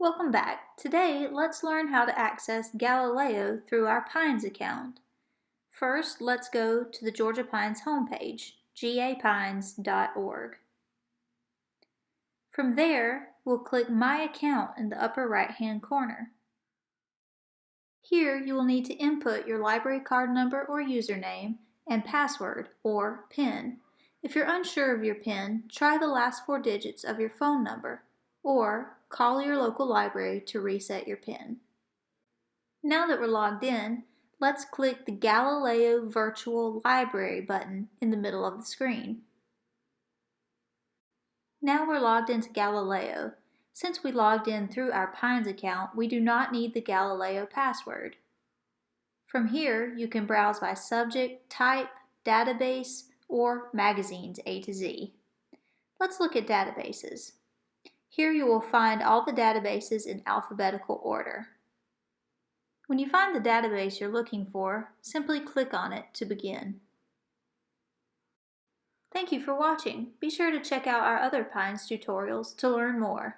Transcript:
Welcome back. Today, let's learn how to access Galileo through our PINES account. First, let's go to the Georgia Pines homepage, gapines.org. From there, we'll click My Account in the upper right-hand corner. Here, you will need to input your library card number or username and password, or PIN. If you're unsure of your PIN, try the last 4 digits of your phone number, or call your local library to reset your PIN. Now that we're logged in, let's click the Galileo Virtual Library button in the middle of the screen. Now we're logged into Galileo. Since we logged in through our PINES account, we do not need the Galileo password. From here, you can browse by subject, type, database, or magazines A to Z. Let's look at databases. Here you will find all the databases in alphabetical order. When you find the database you're looking for, simply click on it to begin. Thank you for watching. Be sure to check out our other PINES tutorials to learn more.